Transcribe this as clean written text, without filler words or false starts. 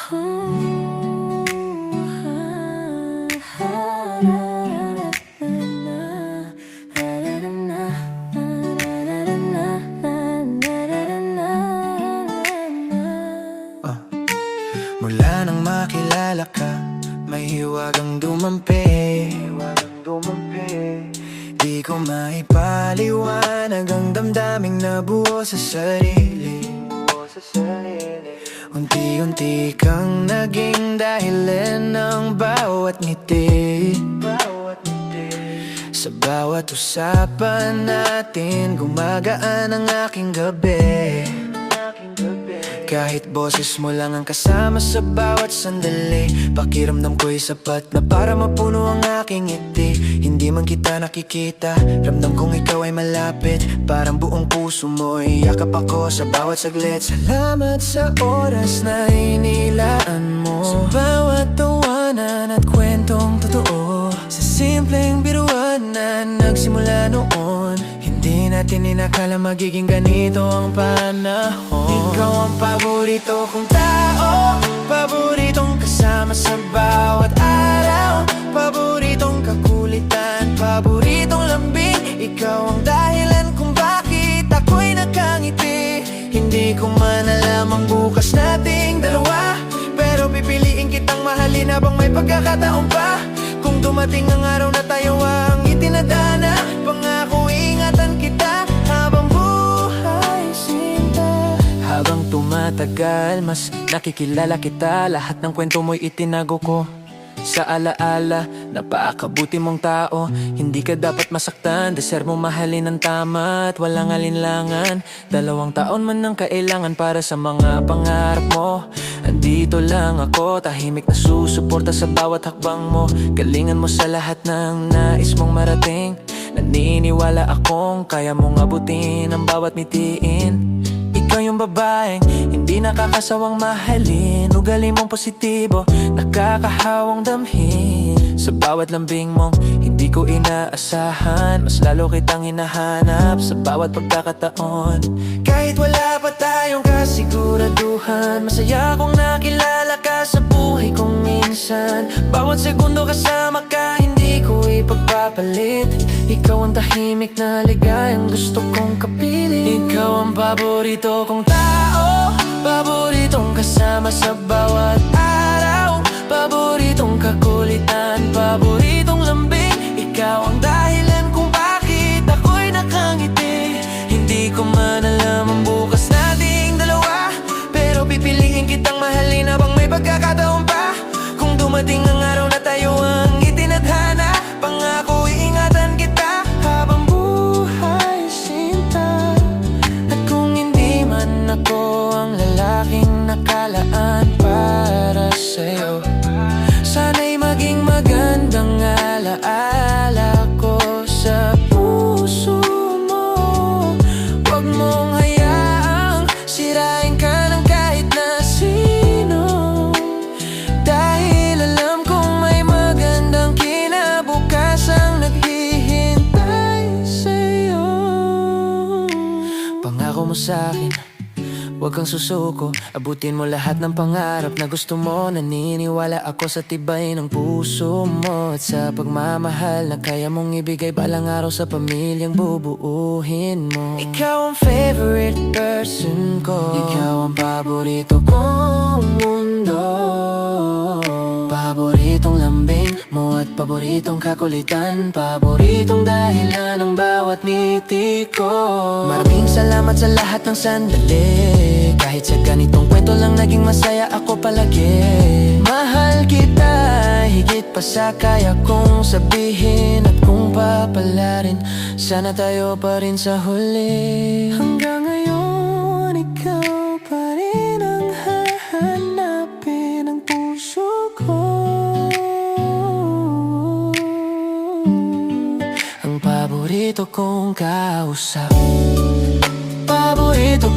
Mula nang makilala ka, may hiwagang dumampi. Di ko maipaliwanag ang damdaming nabuo sa sarili. Unti-unti kang naging dahilan ng bawat ngiti. Sa bawat usapan natin, gumagaan ang aking gabi. Kahit boses mo lang ang kasama sa bawat sandali, pakiramdam ko'y sapat na para mapuno ang aking ngiti. Hindi man kita nakikita, ramdam kong ikaw ay malapit. Parang buong puso mo'y yakap ako sa bawat saglit. Salamat sa oras na inilaan mo, sa bawat tawanan at kwentong totoo, sa simpleng biruan na nagsimula noon. Hindi natin inakala magiging ganito ang panahon. Ikaw ang paborito kong tao, paboritong kasama sa bawat araw, paboritong kakulitan, paboritong lambing. Ikaw ang dahilan kung bakit ako'y nakangiti. Hindi ko man alam ang bukas nating dalawa, pero pipiliin kitang mahalin habang may pagkakataon pa. Kung dumating ang araw na tayo ang itinadhana, pangako ingatan kita habang buhay sinta. Habang tumatagal, mas nakikilala kita. Lahat ng kwento mo'y itinago ko sa alaala. Napakabuti mong tao, hindi ka dapat masaktan. Deserve mo mahalin ng tama at walang alinlangan. 2 taon man ang kailangan para sa mga pangarap mo. Andito lang ako, tahimik na susuporta sa bawat hakbang mo. Galingan mo sa lahat ng nais mong marating. Naniniwala akong kaya mong abutin ang bawat mitiin. Ikaw yung babaeng hindi nakakasawang mahalin. Ugali mong positibo, nakakahawang damhin. Sa bawat lambing mong hindi ko inaasahan, mas lalo kitang hinahanap sa bawat pagkakataon. Kahit wala pa tayong kasiguraduhan, masaya kong nakilala ka sa buhay kong minsan. Bawat segundo kasama ka, hindi ko ipagpapalit. Ikaw ang tahimik na ligayang gusto kong kapiling. Ikaw ang paborito kong tao, paboritong kasama sa bawat araw, paboritong kakulitan, paboritong lambing. Ikaw ang dahilan kung bakit ako'y nakangiti. Hindi ko man alam ang bukas nating dalawa, pero pipiliin kitang mahalin habang may pagkakataon pa. Kung dumating ang araw na tayo ang itinadhana, pangako iingatan kita habang buhay sinta. At kung hindi man ako ang lalaking nakalaan para sa'yo, sana'y maging magandang alaala ko sa puso mo. Huwag mong hayaang sirain ka ng kahit na sino, dahil alam kong may magandang kinabukasang naghihintay sa'yo. Pangako mo sa'kin, huwag kang susuko, abutin mo lahat ng pangarap na gusto mo. Naniniwala ako sa tibay ng puso mo at sa pagmamahal na kaya mong ibigay balang araw sa pamilyang bubuuhin mo. Ikaw ang favorite person ko, ikaw ang paborito kong mundo, paboritong lambing mo at paboritong kakulitan, paboritong dahilan ng bawat ngiti ko. Maraming salamat sa lahat ng sandali, kahit sa ganitong kwento lang naging masaya ako palagi. Mahal kita higit pa sa kaya kong sabihin, at kung papalarin, sana tayo pa rin sa huli. Hanggang ngayon, ikaw pa rin ang hahanapin ng puso ko. Ang paborito kong kausap, paborito